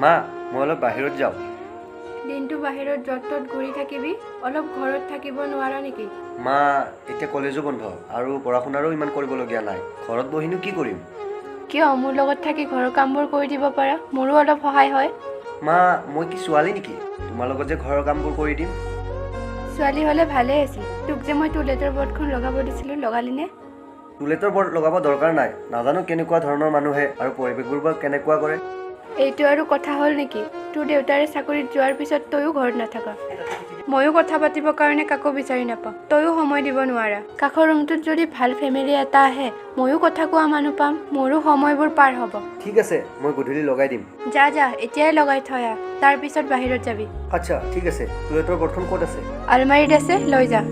মা মই অলপ বাহিৰত যাওঁ। দিনটো বাহিৰত য'ত ত'ত ঘূৰি থাকিবি, অলপ ঘৰত থাকিব নোৱাৰা নেকি? মা এতিয়া কলেজো বন্ধ আৰু পঢ়া শুনাৰো ইমান কৰিবলগীয়া নাই, ঘৰত বহিনো কি কৰিম? কিয় মোৰ লগত থাকি ঘৰৰ কামবোৰ কৰি দিব পাৰা, মোৰো অলপ সহায় হয়। মা মই কি ছোৱালী নেকি তোমাৰ লগত যে ঘৰৰ কামবোৰ কৰি দিম? ছোৱালী হ'লে ভালেই আছিল। তোক যে মই টুলেটৰ বৰ্ডখন লগাব দিছিলোঁ, লগালিনে? টুলেটৰ বৰ্ড লগাব দৰকাৰ নাই, নাজানো কেনেকুৱা ধৰণৰ মানুহে আৰু পৰিৱেশবোৰ বা কেনেকুৱা কৰে। এইটো আৰু কথা হ'ল নেকি? তোৰ দেউতাৰে চাকৰিত যোৱাৰ পিছত তয়ো ঘৰত নাথাকা, ময়ো কথা পাতিবৰ কাৰণে কাকো বিচাৰি নাপাওঁ, তয়ো সময় দিব নোৱাৰা। কাষৰ ৰুমটোত যদি ভাল ফেমিলি এটা আহে, ময়ো কথা কোৱা মানুহ পাম, মোৰো সময়বোৰ পাৰ হ'ব। ঠিক আছে মই গধূলি লগাই দিম। যা যা এতিয়াই লগাই থৈ আহ, তাৰ পিছত বাহিৰত যাবি। আচ্ছা ঠিক আছে, টুলেটৰ বৰ্ডখন ক'ত আছে? আলমাৰীত আছে, লৈ যা।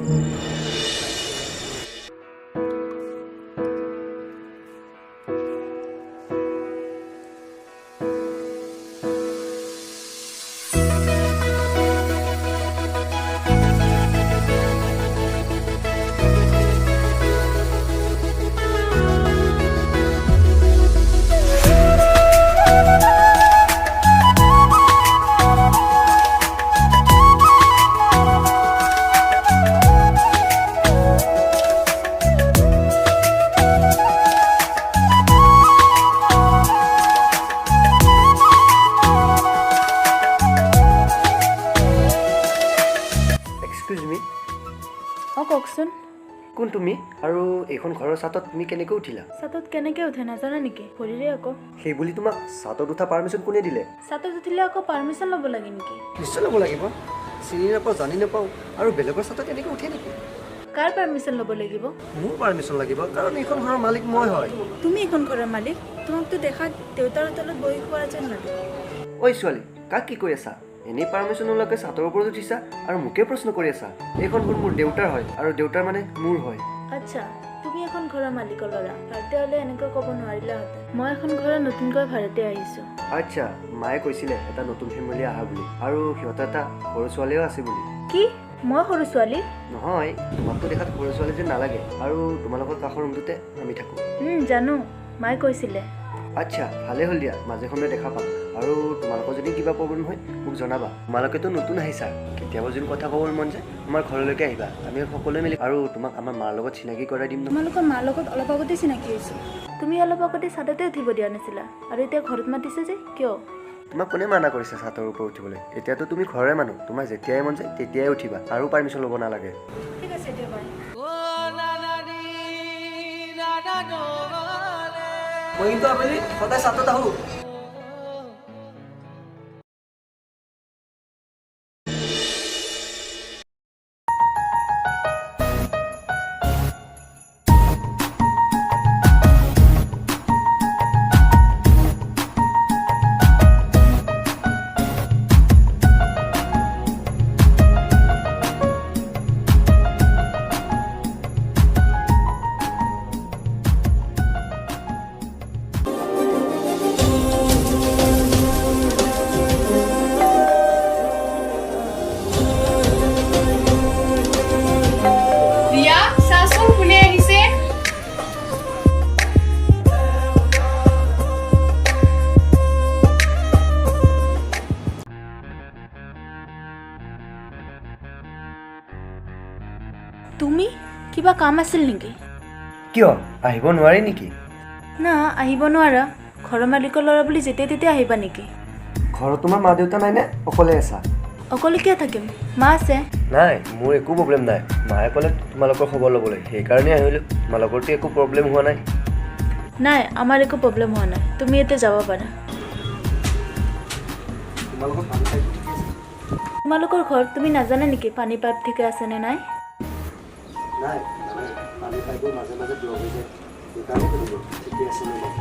এক্সকিউজ মি। অঁ কওকচোন। কোন তুমি আৰু এইখন ঘৰৰ ছাতত তুমি কেনেকৈ উঠিলা? ছাতত কেনেকৈ উঠে নাজানা নেকি? ভৰিৰে আকৌ। সেই বুলি তোমাক ছাতত উঠা পাৰ্মিশ্যন কোনে দিলে? ছাতত উঠিলে আকৌ পাৰ্মিশ্যন ল'ব লাগে নেকি? নিশ্চয় ল'ব লাগিব, চিনি নাপাওঁ জানি নাপাওঁ আৰু বেলেগৰ ছাতত এনেকৈ উঠে নেকি? কাৰ পাৰ্মিশ্যন ল'ব লাগিব? মোৰ পাৰ্মিশ্যন লাগিব, কাৰণ এইখন ঘৰৰ মালিক মই হয়। তুমি এইখন ঘৰৰ মালিক, তোমাকতো দেখাত দেউতাৰ হোটেলত বহি খোৱা যেন লাগে। ঐ ছোৱালী, কাক কি কৈ আছা? এনেই পাৰ্মিশ্যন নোলোৱাকৈ ছাতৰ ওপৰত উঠিছা আৰু মোকে প্ৰশ্ন কৰি আছা। এইখন ঘৰ মোৰ দেউতাৰ হয় আৰু দেউতাৰ মানে মোৰ হয়। আচ্ছা, তুমি এখন ঘৰৰ মালিকৰ ল'ৰা, ভাড়াতীয়া হ'লে এনেকৈ ক'ব নোৱাৰিলাহেঁতেন। মই এখন ঘৰত নতুনকৈ ভাড়াতীয়া আহিছোঁ। আচ্ছা, মায়ে কৈছিলে এটা নতুন ফেমিলি আহা বুলি, আৰু সিহঁতৰ এটা সৰু ছোৱালীও আছে বুলি। কি? মই সৰু ছোৱালী? নহয়, তোমাকতো দেখাত সৰু ছোৱালী যেন নালাগে, আৰু তোমালোকৰ কাষৰ ৰুমটোতে আমি থাকোঁ। জানো, মায়ে কৈছিলে। আচ্ছা ভালে হ'ল দিয়া, মাজে সময়ে দেখা পাম। আৰু তোমালোকৰ যদি কিবা প্ৰব্লেম হয় মোক জনাবা। তোমালোকেতো নতুন আহিছা, কেতিয়াবা যদি কথা ক'বৰ মন যায় তোমাৰ ঘৰলৈকে আহিবা, আমি সকলোৱে মিলি আৰু তোমাক আমাৰ মাৰ লগত চিনাকি কৰাই দিম। তোমালোকৰ মাৰ লগত অলপ আগতে চিনাকি হৈছোঁ। তুমি অলপ আগতে ছাদতে উঠিব দিয়া নাছিলা, আৰু এতিয়া ঘৰত মাতিছে যে কিয়? তোমাক কোনে মানা কৰিছে ছাতৰ ওপৰত উঠিবলৈ? এতিয়াতো তুমি ঘৰৰে মানুহ, তোমাৰ যেতিয়াই মন যায় তেতিয়াই উঠিবা, আৰু পাৰ্মিশ্যন ল'ব নালাগে। ঠিক আছে দিয়া, বাই। মই কিন্তু আবেলি সদায় ছাতত আহোঁ। তুমি কিবা কাম আছিল নেকি? কিয় আহিব নোৱাৰি নেকি? না, আহিব নোৱাৰা। ঘৰৰ মালিকৰ ল'ৰা বুলি যেতিয়া তেতিয়া আহিবা নেকি? ঘৰত তোমাৰ মা দেউতা নাই নে অকলে আছা? অকলে কিয় থাকিম, মা আছে। নাই, মোৰ একো প্ৰব্লেম নাই। মায়ে ক'লে তোমালোকৰ খবৰ ল'বলৈ, সেইকাৰণে আহিলোঁ। তোমালোকৰতো একো প্ৰব্লেম হোৱা নাই? নাই, আমাৰ একো প্ৰব্লেম হোৱা নাই, তুমি এতিয়া যাব পাৰা। তোমালোকৰ ঘৰত তুমি নাজানা নেকি পানী পাইপ ঠিকে আছেনে নাই? নাই, পানী পাইপবোৰ মাজে মাজে ব্লক হৈ যায়, সেইকাৰণে সুধিলোঁ ঠিকে আছে নে নাই।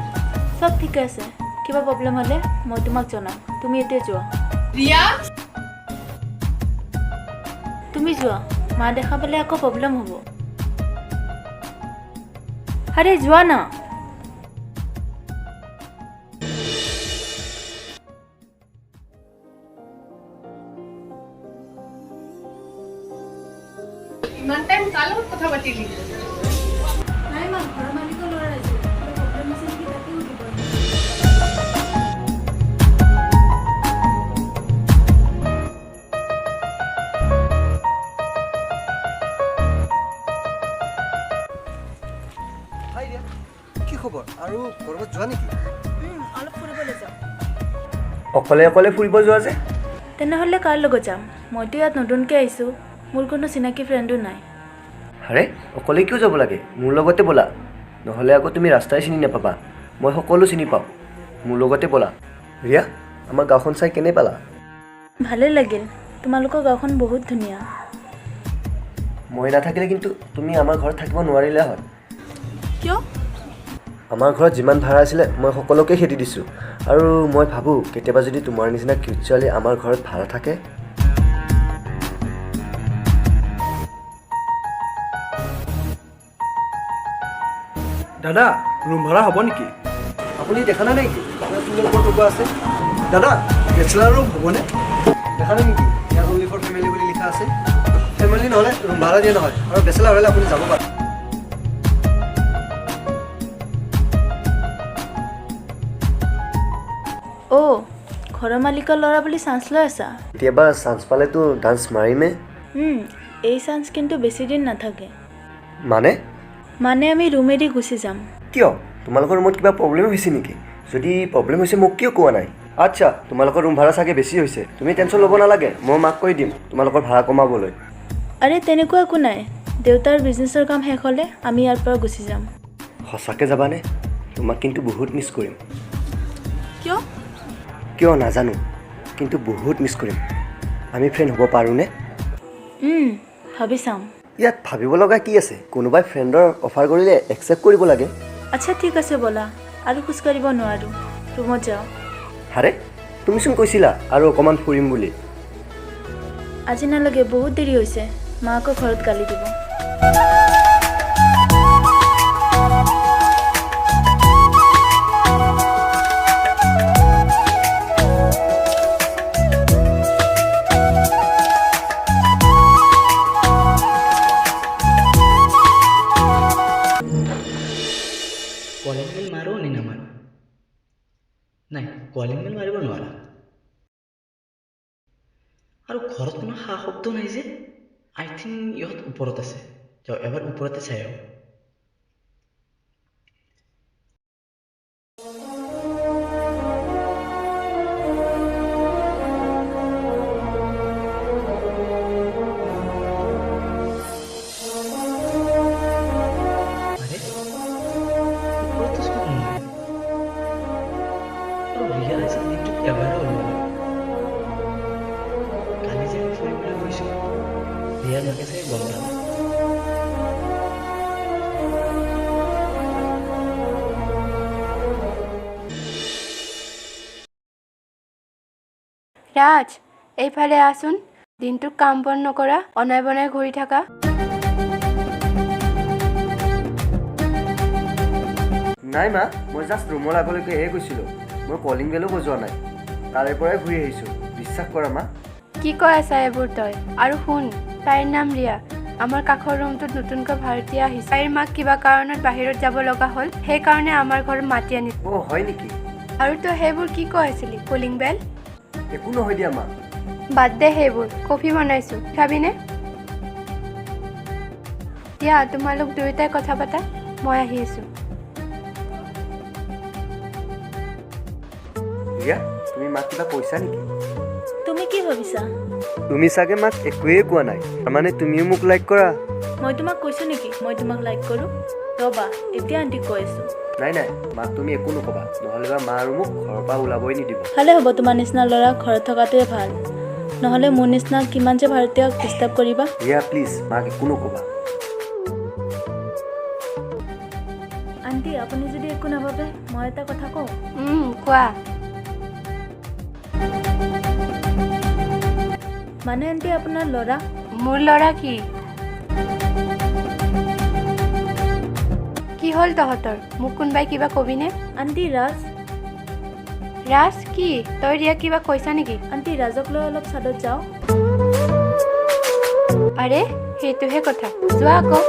চব ঠিকে আছে, কিবা প্ৰব্লেম হ'লে মই তোমাক জনাম। তুমি এতিয়া যোৱা। তুমি যোৱা, মা দেখা পালে আকৌ প্ৰব্লেম হ'ব। আৰে যোৱা না। ইমান টাইম কাৰ লগত কথা পাতিলি? নাই মা, ঘৰৰ মালিকৰ ল'ৰা আছে, কিবা প্ৰব্লেম আছে নেকি তাকে সুধিব। অকলে অকলে ফুৰিব যোৱা যে? তেনেহ'লে কাৰ লগত যাম? মইতো ইয়াত নতুনকৈ আহিছোঁ, মোৰ কোনো চিনাকি ফ্ৰেণ্ডো নাই। আৰে অকলে কিয় যাব লাগে? মোৰ লগতে ব'লা, নহ'লে আকৌ তুমি ৰাস্তাই চিনি নাপাবা। মই সকলো চিনি পাওঁ, মোৰ লগতে ব'লা। ৰিয়া, আমাৰ গাঁওখন চাই কেনে পালা? ভালেই লাগিল, তোমালোকৰ গাঁওখন বহুত ধুনীয়া। মই নাথাকিলে কিন্তু তুমি আমাৰ ঘৰত থাকিব নোৱাৰিলা হয়। কিয়? আমাৰ ঘৰত যিমান ভাড়া আছিলে মই সকলোকে খেদি দিছোঁ। আৰু মই ভাবোঁ কেতিয়াবা যদি তোমাৰ নিচিনা কিউট ছোৱালী আমাৰ ঘৰত ভাড়া থাকে। দাদা, ৰুম ভাড়া হ'ব নেকি? আপুনি দেখা নাই নেকি চিংগল ফৰ টকা আছে? দাদা, বেচেলাৰ ৰুম হ'বনে? দেখা নাই নেকি ইয়াত অনলি ফৰ ফেমিলি বুলি লিখা আছে? ফেমিলি নহ'লে ৰুম ভাড়া দিয়া নহয়, আৰু বেচেলাৰ হ'লে আপুনি যাব পাৰে। অ', ঘৰৰ মালিকৰ ল'ৰা বুলি চান্স লৈ আছা? কেতিয়াবা চান্স পালেতো ডান্স মাৰিমে। এই চান্স কিন্তু বেছি দিন নাথাকে। মানে আমি ৰুম এৰি গুচি যাম। কিয়? তোমালোকৰ ৰুমত কিবা প্ৰব্লেম হৈছে নেকি? যদি প্ৰব্লেম হৈছে মোক কিয় কোৱা নাই? আচ্ছা, তোমালোকৰ ৰুম ভাড়া চাগে বেছি হৈছে। তুমি টেনশ্যন ল'ব নালাগে, মই মাক কৈ দিম তোমালোকৰ ভাড়া কমাবলৈ। আৰে তেনেকুৱা একো নাই, দেউতাৰ বিজনেছৰ কাম শেষ হ'লে আমি ইয়াৰ পৰা গুচি যাম। সঁচাকৈ যাবানে? তোমাক কিন্তু বহুত মিছ কৰিম। কিয়? কিয় নাজানো, কিন্তু বহুত মিছ কৰিম। আমি ফ্ৰেণ্ড হ'ব পাৰোঁনে? ভাবি চাম। ইয়াত ভাবিব লগা কি আছে? কোনোবাই ফ্ৰেণ্ডৰ অফাৰ কৰিলে একচেপ্ট কৰিব লাগে। আচ্ছা ঠিক আছে ব'লা, আৰু খোজকাঢ়িব নোৱাৰোঁ, ৰুমত যাওঁ। আৰে তুমিচোন কৈছিলা আৰু অকণমান ফুৰিম বুলি। আজি নালাগে, বহুত দেৰি হৈছে, মা আকৌ ঘৰত গালি দিব। কলিং বেল মাৰো নে নামাৰো? নাই, কলিং বেল মাৰিব নোৱাৰা। আৰু ঘৰত কোনো সা শব্দ নাই যে। আই থিংক ইহঁত ওপৰত আছে। যাওঁ এবাৰ ওপৰতে চাই আহোঁ। আৰে ওপৰতো চোন কোনো নাই। আৰু ৰিয়া আজি দিনটোত এবাৰো ওলোৱা নাই। কালি যে আমি ফুৰিবলৈ গৈছোঁ, ৰিয়াৰ মাকে চাগে গম পালে। ৰাজ, এইফালে আচোন। দিনটোত কাম বন নকৰা, অনাই বনাই ঘূৰি থাকা। নাই মা, মই জাষ্ট ৰুমৰ আগলৈকেহে গৈছিলোঁ। মই কলিং বেলো বজোৱা নাই, তাৰে পৰাই ঘূৰি আহিছোঁ। বিশ্বাস কৰা মা। কি কৈ আছা এইবোৰ তই? আৰু শুন, তাইৰ নাম ৰিয়া। আমাৰ কাষৰ ৰুমটোত নতুনকৈ ভাড়াতীয়া আহিছে। তাইৰ মাক কিবা কাৰণত বাহিৰত যাব লগা হ'ল, সেইকাৰণে আমাৰ ঘৰত মাতি আনিছে। অ' হয় নেকি? আৰু তই সেইবোৰ কি কৈ আছিলি? কলিং বেল? একো নহয় দিয়া মা। বাদ দে সেইবোৰ, কফি বনাইছোঁ, খাবিনে? দিয়া, তোমালোক দুয়োটাই কথা পাতা, মই আহি আছোঁ। ৰিয়া, তুমি মাক কিবা কৈছা নেকি? তুমি কি ভাবিছা? তুমি চাগে মাক একোৱেই কোৱা নাই, তাৰমানে তুমিও মোক লাইক কৰা? মই তোমাক কৈছোঁ নেকি মই তোমাক লাইক কৰোঁ? ৰ'বা, এতিয়া আণ্টিক কৈ আছোঁ। নাই নাই, মাক তুমি একো নক'বা, নহ'লে বা মা আৰু মোক ঘৰৰ পৰা ওলাবই নিদিব। ভালে হ'ব, তোমাৰ নিচিনা ল'ৰা ঘৰত থকাটোৱে ভাল, নহ'লে মোৰ নিচিনা কিমান যে ভাৰতীয়ক ডিষ্টাৰ্ব কৰিবা। ৰিয়া প্লিজ, মাক একো নক'বা। আণ্টি, আপুনি যদি একো নাভাবে মই এটা কথা কওঁ। কোৱা। মানে আণ্টি, আপোনাৰ ল'ৰা। মোৰ ল'ৰা কি? কি হ'ল তহঁতৰ? মোক কোনোবাই কিবা কবিনে? আণ্টি, ৰাজ। ৰাজ কি? তই ৰিয়াক কিবা কৈছা নেকি? আণ্টি, ৰাজক লৈ অলপ ছাদত যাওঁ। আৰে সেইটোহে কথা, যোৱা আকৌ।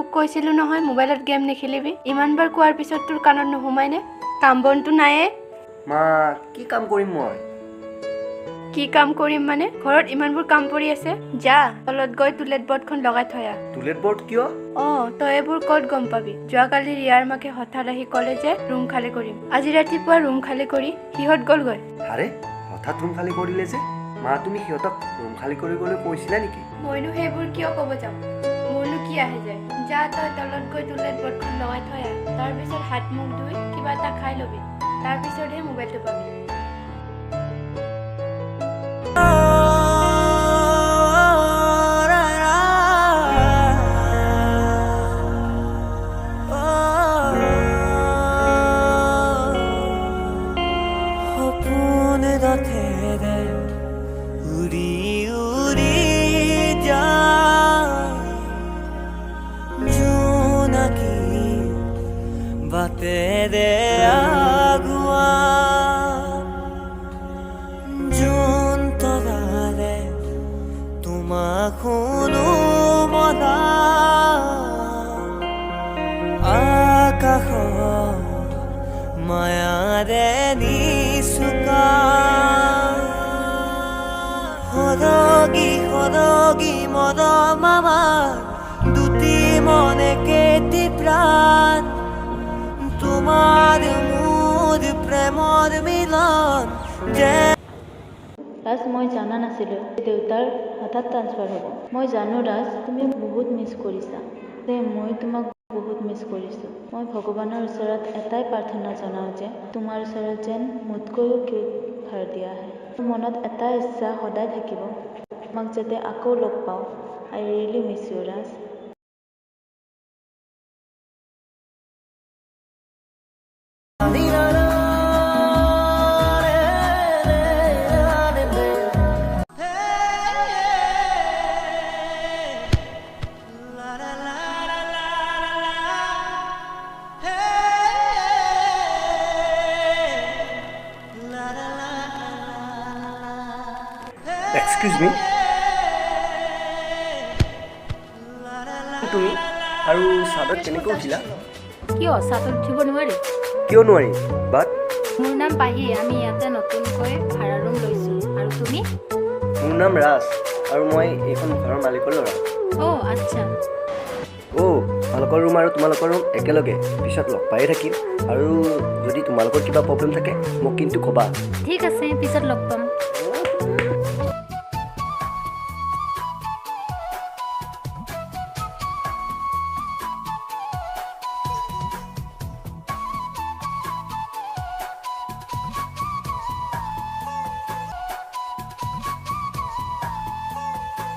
তোক কৈছিলোঁ নহয় মোবাইলত গেম নেখেলিবি ইমানবাৰ কোৱাৰ পিছত তোৰ কাণত নোসোমায়নে কাম বনটো নায়ে মা কি কাম কৰিম মই কি কাম কৰিম মানে ঘৰত ইমানবোৰ কাম পৰি আছে যা তলত গৈ টুলেট বৰ্ডখন লগাই থৈ আহ টুলেট বৰ্ড কিয় তই এইবোৰ ক'ত গম পাবি যোৱাকালি ৰিয়াৰ মাকে হঠাৎ আহি ক'লে যে ৰুম খালী কৰিম আজি ৰাতিপুৱা ৰুম খালী কৰি সিহঁত গ'লগৈ আৰে হঠাৎ ৰুম খালী কৰিলে যে মা তুমি সিহঁতক ৰুম খালী কৰিবলৈ কৈছিলা নেকি মইনো সেইবোৰ কিয় ক'ব যাম মোৰনো কি আহে যায় যা তই তলত গৈ টুলেট বৰ্ডখন লগাই থৈ আহ তাৰপিছত হাত মুখ ধুই কিবা এটা খাই ল'বি তাৰপিছতহে মোবাইলটো পাবি বাতেৰে আগুৱা জোন তৰাৰে তোমাক শুনো মনা আকাশ মায়াৰে নিচুকা সৰগী সৰগী মৰম আমাৰ দুটি মনে কেতি প্ৰাণ তোমাৰ মোৰ প্ৰেমৰ মিলন যে ৰাজ মই জানা নাছিলোঁ দেউতাৰ হঠাৎ ট্ৰান্সফাৰ হ'ব মই জানো ৰাজ তুমি বহুত মিছ কৰিছা যে মই তোমাক বহুত মিছ কৰিছোঁ মই ভগৱানৰ ওচৰত এটাই প্ৰাৰ্থনা জনাওঁ যে তোমাৰ ওচৰত যেন মোতকৈও কিউট ভাৰতীয় আহে মোৰ মনত এটা ইচ্ছা সদায় থাকিব তোমাক যাতে আকৌ লগ পাওঁ I really miss you Raj excuse me তুমি আৰু চাদত কেনেকৈ উঠিলা কিয় চাদত উঠিব নোৱাৰি কিয় নোৱাৰি বাট মোৰ নাম পাহি আমি ইয়াতে নতুনকৈ ভাড়া ৰুম লৈছোঁ আৰু তুমি মোৰ নাম ৰাজ আৰু মই এইখন ঘৰৰ মালিকৰ ল'ৰা আচ্ছা তোমালোকৰ ৰুম আৰু তোমালোকৰ ৰুম একেলগে পিছত লগ পায়ে থাকিম আৰু যদি তোমালোকৰ কিবা প্ৰব্লেম থাকে মোক কিন্তু ক'বা ঠিক আছে পিছত লগ পাম